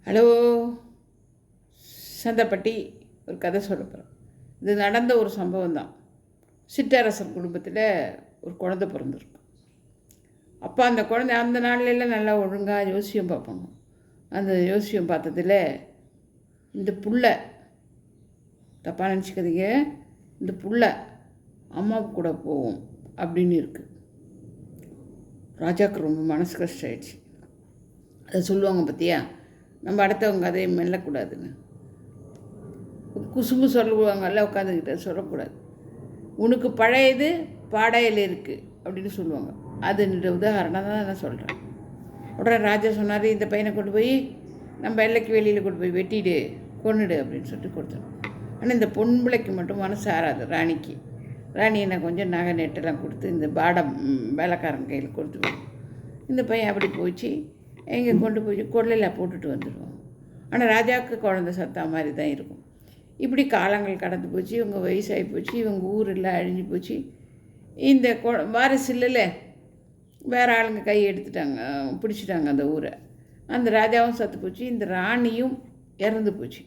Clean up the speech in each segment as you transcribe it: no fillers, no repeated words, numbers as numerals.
Hello. சந்தைப்பட்டி ஒரு கதை சொல்ல போகிறேன். இது நடந்த ஒரு சம்பவம் தான். சிற்றரசர் குடும்பத்தில் ஒரு குழந்தை பிறந்திருக்கு. அப்போ அந்த குழந்தை அந்த நாள்லாம் நல்லா ஒழுங்காக யோசியம் பார்ப்பாங்க. அந்த யோசியம் பார்த்ததில் இந்த புள்ள, தப்பாக நினச்சிக்காதீங்க, இந்த புள்ள அம்மா கூட போவோம் அப்படின்னு இருக்குது. ராஜாவுக்கு ரொம்ப மனசு கஷ்டம் ஆயிடுச்சு. அதை சொல்லுவாங்க பார்த்தியா, நம்ம அடுத்தவங்க கதையை மெல்லக்கூடாதுன்னு. குசும்பு சொல்லுவாங்கல்ல, உட்காந்துக்கிட்ட சொல்லக்கூடாது. உனக்கு பழையது பாடையில் இருக்குது அப்படின்னு சொல்லுவாங்க. அதுன்ற உதாரணம் தான் நான் சொல்கிறேன். உடனே ராஜா சொன்னார், இந்த பையனை கொண்டு போய் நம்ம எல்லைக்கு வெளியில் கொண்டு போய் வெட்டிடு, கொன்னுடு அப்படின்னு சொல்லிட்டு கொடுத்தோம். ஆனால் இந்த பொண்பிளைக்கு மட்டும் மனசு ஆறாது. ராணி என்ன கொஞ்சம் நகை நெட்டெல்லாம் கொடுத்து இந்த பாடம் வேலைக்காரன் கையில் கொடுத்துருவோம். இந்த பையன் அப்படி போச்சு, எங்கே கொண்டு போய் கொள்ளையில் போட்டுட்டு வந்துடுவோம். ஆனால் ராஜாவுக்கு குழந்தை சத்தா மாதிரி தான் இருக்கும். இப்படி காலங்கள் கடந்து போச்சு, இவங்க வயசாகி போச்சு, இவங்க ஊரெல்லாம் அழிஞ்சு போச்சு. இந்த வாரிசு இல்லைல்ல, வேறு ஆளுங்க கை எடுத்துட்டாங்க, பிடிச்சிட்டாங்க அந்த ஊரை. அந்த ராஜாவும் சத்து போச்சு, இந்த ராணியும் இறந்து போச்சு.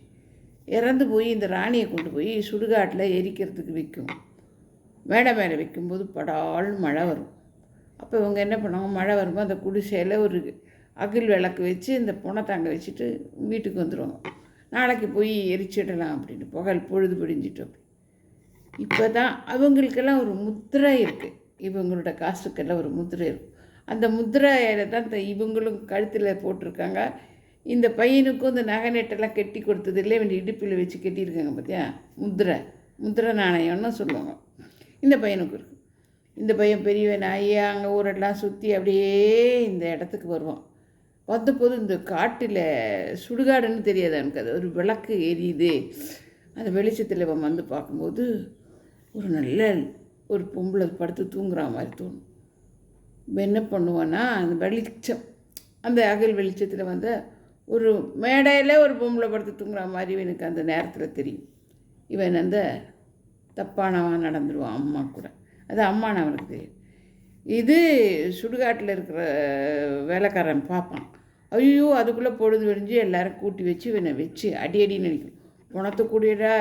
இறந்து போய் இந்த ராணியை கொண்டு போய் சுடுகாட்டில் எரிக்கிறதுக்கு வைக்கும். மேடை மேலே வைக்கும்போது படால் மழை வரும். அப்போ இவங்க என்ன பண்ணுவாங்க, மழை வரும்போது அந்த குடிசையில் ஒரு அகில் விளக்கு வச்சு இந்த புணத்தாங்க வச்சுட்டு வீட்டுக்கு வந்துடுவாங்க. நாளைக்கு போய் எரிச்சிடலாம் அப்படின்னு பொழுது பிடிஞ்சிட்டு. இப்போ தான் அவங்களுக்கெல்லாம் ஒரு முத்திரை இருக்குது. இவங்களோட காசுக்கெல்லாம் ஒரு முத்திரை இருக்கும். அந்த முத்திரையில் தான் இவங்களும் கழுத்தில் போட்டிருக்காங்க. இந்த பையனுக்கும் இந்த நகை நெட்டெல்லாம் கட்டி கொடுத்தது இல்லை, இவன் இடுப்பில் வச்சு கட்டியிருக்காங்க பார்த்தியா, முத்திரை நாணயம்னு சொல்லுவாங்க. இந்த பையனுக்கு இருக்கும். இந்த பையன் பெரியவன் ஆகி அங்கே ஊரெல்லாம் சுற்றி அப்படியே இந்த இடத்துக்கு வருவான். வந்தபோது இந்த காட்டில் சுடுகாடுன்னு தெரியாது எனக்கு, அது ஒரு விளக்கு எரியுது. அந்த வெளிச்சத்தில் இவன் வந்து பார்க்கும்போது ஒரு நல்ல ஒரு பொம்பளை படுத்து தூங்குற மாதிரி தோணும். இவன் என்ன பண்ணுவான்னா, அந்த வெளிச்சம், அந்த அகல் வெளிச்சத்தில் வந்து ஒரு மேடையில் ஒரு பொம்பளை படுத்து தூங்குற மாதிரி எனக்கு அந்த நேரத்தில் தெரியும். இவன் அந்த தப்பானவன் நடந்துடுவான் அம்மா கூட. அது அம்மான்னு அவனுக்கு தெரியும். இது சுடுகாட்டில் இருக்கிற வேலைக்காரன் பார்ப்பான். ஐயோ, அதுக்குள்ளே பொழுது வெடிஞ்சு எல்லோரும் கூட்டி வச்சு இவனை வச்சு அடின்னு நினைக்கும். பணத்தை கூடியடா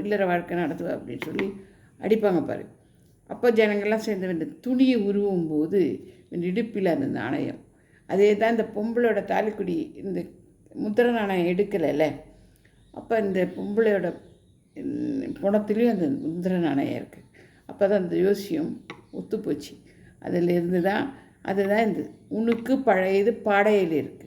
இல்லற வாழ்க்கை நடத்துவா அப்படின்னு சொல்லி அடிப்பாங்க பாரு. அப்போ ஜனங்கள்லாம் சேர்ந்து இந்த துணியை உருவும் போது இடுப்பில் அந்த நாணயம், அதே தான் இந்த பொம்பளோட தாலிக்குடி இந்த முத்திரை நாணயம் எடுக்கலைல்ல, அப்போ இந்த பொம்பளையோட பணத்துலேயும் அந்த முத்திரை நாணயம் இருக்குது. அப்போ தான் அந்த யோசியம் ஒத்துப்போச்சு. அதிலிருந்து தான் அதுதான் இந்த உனக்கு பழையது பாடையில் இருக்குது.